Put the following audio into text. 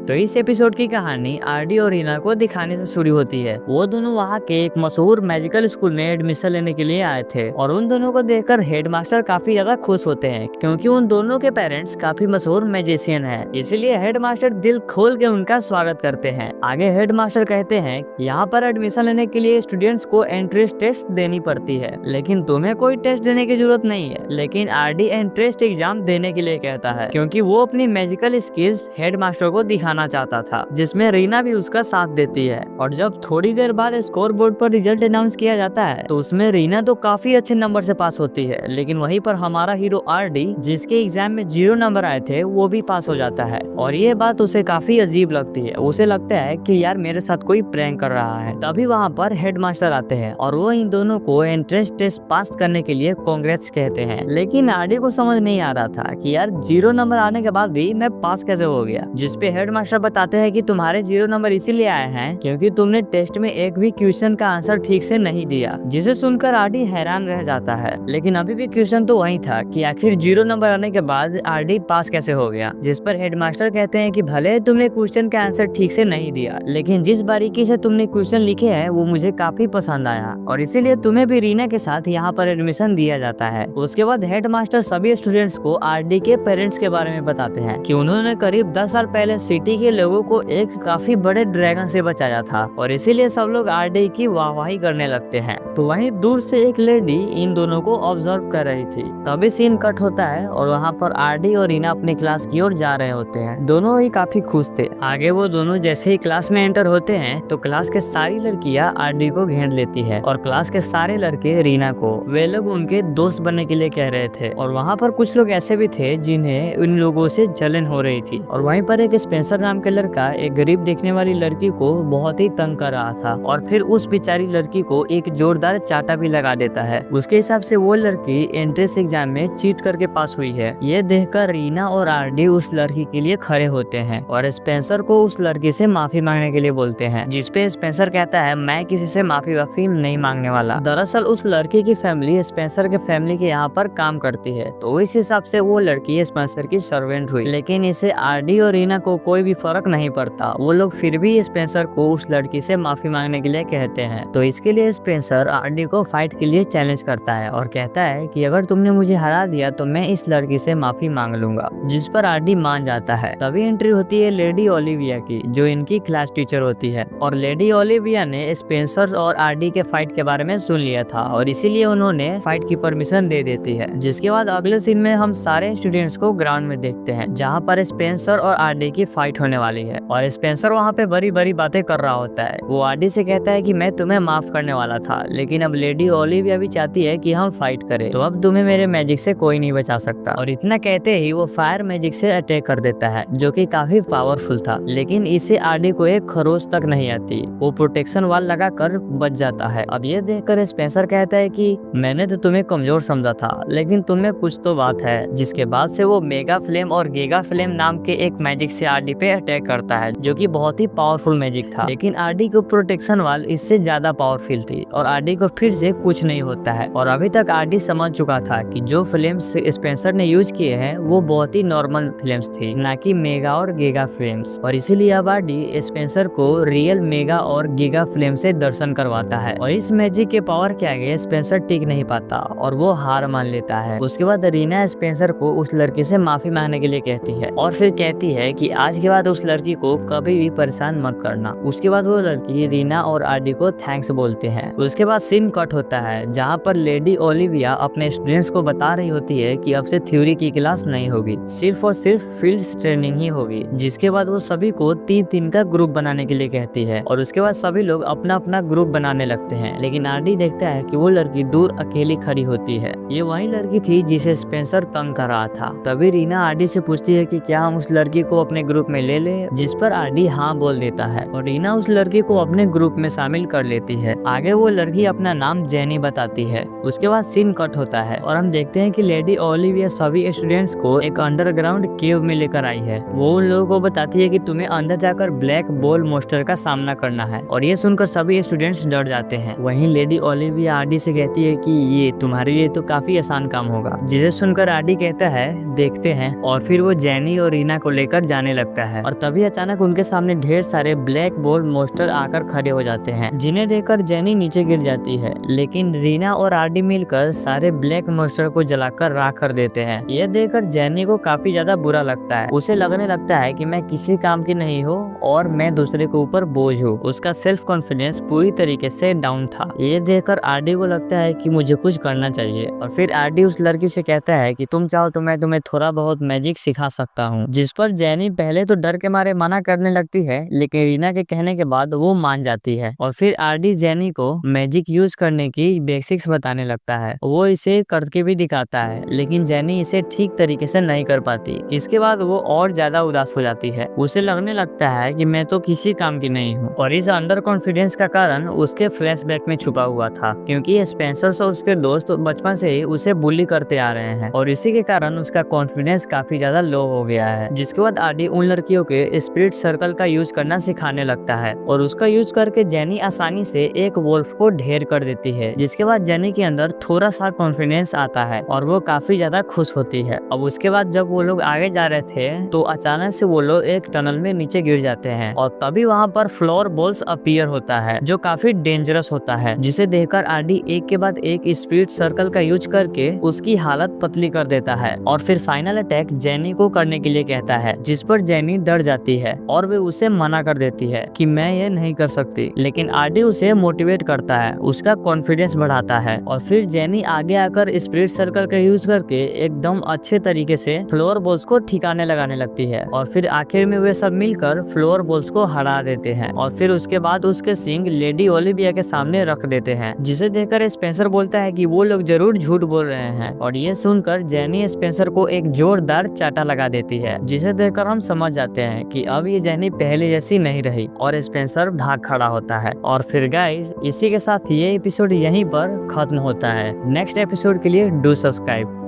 तो इस एपिसोड की कहानी आरडी और रीना को दिखाने से शुरू होती है। वो दोनों वहाँ के एक मशहूर मैजिकल स्कूल में एडमिशन लेने के लिए आए थे और उन दोनों को देखकर हेडमास्टर काफी ज्यादा खुश होते हैं क्योंकि उन दोनों के पेरेंट्स काफी मशहूर मैजिशियन हैं। इसीलिए हेडमास्टर दिल खोल के उनका स्वागत करते हैं। आगे हेडमास्टर कहते हैं यहाँ पर एडमिशन लेने के लिए स्टूडेंट्स को एंट्रेंस टेस्ट देनी पड़ती है, लेकिन तुम्हें कोई टेस्ट देने की जरूरत नहीं है। लेकिन आरडी एंट्रेंस एग्जाम देने के लिए कहता है क्योंकि वो अपनी मैजिकल स्किल्स हेडमास्टर को दिखाना चाहता था, जिसमें रीना भी उसका साथ देती है। और जब थोड़ी देर बाद स्कोर बोर्ड पर रिजल्ट अनाउंस किया जाता है तो उसमें रीना तो काफी अच्छे नंबर से पास होती है, लेकिन वहीं पर हमारा हीरो आरडी, जिसके एग्जाम में 0 नंबर आए थे, वो भी पास हो जाता है। और ये बात उसे काफी अजीब लगती है। उसे लगता है कि यार मेरे साथ कोई प्रैंक कर रहा है। तभी वहाँ पर हेडमास्टर आते हैं और वो इन दोनों को एंट्रेंस टेस्ट पास करने के लिए कांग्रेट्स कहते हैं। लेकिन आरडी को समझ नहीं आ रहा था कि यार 0 नंबर आने के बाद भी मैं पास कैसे हो गया, जिसपे हेडमास्टर बताते हैं कि तुम्हारे 0 नंबर इसीलिए आए हैं क्योंकि तुमने टेस्ट में एक भी क्वेश्चन का आंसर ठीक से नहीं दिया। जिसे सुनकर आरडी हैरान रह जाता है, लेकिन अभी भी क्वेश्चन तो वही था कि आखिर 0 नंबर आने के बाद आरडी पास कैसे हो गया। जिस पर हेडमास्टर कहते हैं कि भले तुमने क्वेश्चन का आंसर ठीक से नहीं दिया, लेकिन जिस बारीकी से तुमने क्वेश्चन लिखे हैं वो मुझे काफी पसंद आया और इसीलिए तुम्हें भी रीना के साथ यहाँ पर एडमिशन दिया जाता है। उसके बाद हेडमास्टर सभी स्टूडेंट्स को आरडी के पेरेंट्स के बारे में बताते हैं कि उन्होंने करीब 10 साल पहले सिटी के लोगों को एक काफी बड़े ड्रैगन से बचाया था और इसीलिए सब लोग आरडी की वाहवाही करने लगते हैं। तो वहीं दूर से एक लेडी इन दोनों को ऑब्जर्व कर रही थी। तभी सीन कट होता है और वहाँ पर आरडी और रीना अपनी क्लास की ओर जा रहे होते हैं। दोनों ही काफी खुश थे। आगे वो दोनों जैसे ही क्लास में एंटर होते हैं तो क्लास के सारी लड़कियां आरडी को घेर लेती है और क्लास के सारे लड़के रीना को। वे लोग उनके दोस्त बनने के लिए कह रहे थे और वहाँ पर कुछ लोग ऐसे भी थे जिन्हें उन लोगों से जलन हो रही थी। और वहीं पर एक स्पेंसर नाम के लड़का एक गरीब देखने वाली लड़की को बहुत ही तंग कर रहा था और फिर उस बेचारी लड़की को एक जोरदार चाटा भी लगा देता है। उसके हिसाब से वो लड़की एंट्रेंस एग्जाम में चीट करके पास हुई है। ये देखकर रीना और आरडी उस लड़की के लिए खड़े होते हैं और स्पेंसर को उस लड़की से माफी मांगने के लिए बोलते हैं, जिसपे स्पेंसर कहता है मैं किसी से माफी वाफी नहीं मांगने वाला। दरअसल उस लड़की की फैमिली स्पेंसर के फैमिली के यहाँ पर काम करती है, तो इस हिसाब से वो लड़की स्पेंसर की सर्वेंट हुई। लेकिन इसे आरडी और रीना को कोई भी फर्क नहीं पड़ता। वो लोग फिर भी स्पेंसर को उस लड़की से माफी मांगने के लिए कहते हैं। तो इसके लिए स्पेंसर आरडी को फाइट के लिए चैलेंज करता है और कहता है कि अगर तुमने मुझे हरा दिया तो मैं इस लड़की से माफी मांग लूंगा, जिस पर आरडी मान जाता है। तभी एंट्री होती है लेडी ओलिविया की, जो इनकी क्लास टीचर होती है। और लेडी ओलिविया ने स्पेंसर और आरडी के फाइट के बारे में सुन लिया था और इसीलिए उन्होंने फाइट की परमिशन दे देती है। जिसके बाद अगले सीन में हम सारे स्टूडेंट्स को ग्राउंड में देखते हैं, जहाँ पर स्पेंसर और आरडी की फाइट होने वाली है। और स्पेंसर वहाँ पे बड़ी बड़ी बातें कर रहा होता है। वो आरडी से कहता है कि मैं तुम्हें माफ करने वाला था, लेकिन अब लेडी ओलिविया भी चाहती है कि हम फाइट करें, तो अब तुम्हें मेरे मैजिक से कोई नहीं बचा सकता। और इतना कहते ही वो फायर मैजिक से अटैक कर देता है, जो कि काफी पावरफुल था। लेकिन इसे आरडी को एक खरोच तक नहीं आती। वो प्रोटेक्शन वॉल लगा कर बच जाता है। अब ये देखकर स्पेंसर कहता है कि मैंने तो तुम्हें कमजोर समझा था, लेकिन तुम्हें कुछ तो बात है। जिसके बाद से वो मेगा फ्लेम और गीगा फ्लेम नाम के एक मैजिक से आरडी पे अटैक करता है, जो कि बहुत ही पावरफुल मैजिक था। लेकिन आरडी को प्रोटेक्शन वाल इससे ज्यादा पावरफुल थी और आरडी को फिर से कुछ नहीं होता है। और अभी तक आरडी समझ चुका था कि जो फ्लेम्स स्पेंसर ने यूज किए हैं वो बहुत ही नॉर्मल फ्लेम्स थी, ना कि मेगा और गीगा फ्लेम्स। और इसीलिए अब आरडी स्पेंसर को रियल मेगा और गीगा फ्लेम से दर्शन करवाता है। और इस मैजिक के पावर के आगे स्पेंसर टिक नहीं पाता और वो हार मान लेता है। उसके बाद रीना स्पेंसर को उस लड़की से माफी मांगने के लिए कहती है और फिर कहती है कि आज के बाद उस लड़की को कभी भी परेशान मत करना। उसके बाद वो लड़की रीना और आरडी को थैंक्स बोलते हैं। उसके बाद सीन कट होता है, जहाँ पर लेडी ओलिविया अपने स्टूडेंट्स को बता रही होती है कि अब से थ्योरी की क्लास नहीं होगी, सिर्फ और सिर्फ फील्ड ट्रेनिंग ही होगी। जिसके बाद वो सभी को 3-3 का ग्रुप बनाने के लिए कहती है और उसके बाद सभी लोग अपना अपना ग्रुप बनाने लगते हैं। लेकिन आरडी देखता है कि वो लड़की दूर अकेली खड़ी होती है। ये वही लड़की थी जिसे स्पेंसर तंग कर रहा था। तभी रीना आरडी से पूछती है कि क्या हम उस लड़की को अपने ग्रुप में ले ले, जिस पर आरडी हाँ बोल देता है और रीना उस लड़की को अपने ग्रुप में शामिल कर लेती है। आगे वो लड़की अपना नाम जेनी बताती है। उसके बाद सीन कट होता है और हम देखते हैं कि लेडी ओलिविया सभी स्टूडेंट्स को एक अंडरग्राउंड केव में लेकर आई है। वो उन लोगों को बताती है कि तुम्हें अंदर जाकर ब्लैक बॉल मोस्टर का सामना करना है और ये सुनकर सभी स्टूडेंट्स डर जाते हैं। वहीं लेडी ओलिविया आरडी से कहती है कि ये तुम्हारे लिए तो काफी आसान काम होगा, जिसे सुनकर आरडी कहता है देखते हैं। और फिर वो जेनी और रीना को लेकर जाने लगता लगता है और तभी अचानक उनके सामने ढेर सारे ब्लैक बोल्ट मॉन्स्टर आकर खड़े हो जाते हैं, जिन्हें देखकर जेनी नीचे गिर जाती है। लेकिन रीना और आरडी मिलकर सारे ब्लैक मॉन्स्टर को जलाकर राख कर देते हैं। यह देखकर जेनी को काफी ज्यादा बुरा लगता है। उसे लगने लगता है कि मैं किसी काम की नहीं हूँ और मैं दूसरे के ऊपर बोझ हूँ। उसका सेल्फ कॉन्फिडेंस पूरी तरीके से डाउन था। ये देखकर आरडी को लगता है कि मुझे कुछ करना चाहिए और फिर आरडी उस लड़की से कहता है कि तुम चाहो तो मैं तुम्हें थोड़ा बहुत मैजिक सिखा सकता हूँ। जिस पर जेनी पहले तो डर के मारे मना करने लगती है, लेकिन रीना के कहने के बाद वो मान जाती है और फिर आरडी जेनी को मैजिक यूज करने की बेसिक्स बताने लगता है। वो इसे करके भी दिखाता है, लेकिन जेनी इसे ठीक तरीके से नहीं कर पाती। इसके बाद वो और ज्यादा उदास हो जाती है। उसे लगने लगता है कि मैं तो किसी काम की नहीं हूँ और इस अंडर कॉन्फिडेंस का कारण उसके फ्लैशबैक में छुपा हुआ था, क्योंकि स्पेंसर और उसके दोस्त बचपन से ही उसे बुली करते आ रहे हैं और इसी के कारण उसका कॉन्फिडेंस काफी ज्यादा लो हो गया है। जिसके बाद आरडी उन लड़कियों के स्पिरिट सर्कल का यूज करना सिखाने लगता है और उसका यूज करके जेनी आसानी से एक वोल्फ को ढेर कर देती है। जिसके बाद जेनी के अंदर थोड़ा सा कॉन्फिडेंस आता है और वो काफी ज्यादा खुश होती है। अब उसके बाद जब वो लोग आगे जा रहे थे तो अचानक से वो लोग एक टनल में नीचे गिर जाते हैं और तभी वहाँ पर फ्लोर बॉल्स अपीयर होता है, जो काफी डेंजरस होता है। जिसे देखकर आरडी एक के बाद एक स्पिरिट सर्कल का यूज करके उसकी हालत पतली कर देता है और फिर फाइनल अटैक जेनी को करने के लिए कहता है, जिस पर जेनी डर जाती है और वे उसे मना कर देती है कि मैं ये नहीं कर सकती। लेकिन आरडी उसे मोटिवेट करता है, उसका कॉन्फिडेंस बढ़ाता है और फिर जेनी आगे आकर स्पिरिट सर्कल का यूज करके एकदम अच्छे तरीके से फ्लोर बॉल्स को ठिकाने लगाने लगती है और फिर आखिर में वे सब मिलकर फ्लोर बॉल्स को हरा देते हैं और फिर उसके बाद उसके सिंग लेडी ओलिविया के सामने रख देते हैं। जिसे देखकर स्पेंसर बोलता है कि वो लोग जरूर झूठ बोल रहे हैं और ये सुनकर जेनी स्पेंसर को एक जोरदार चाटा लगा देती है, जिसे देखकर हम समझ जाते हैं कि अब ये जेनी पहले जैसी नहीं रही और स्पेंसर भाग खड़ा होता है। और फिर गाइस, इसी के साथ ये एपिसोड यहीं पर खत्म होता है। नेक्स्ट एपिसोड के लिए डू सब्सक्राइब।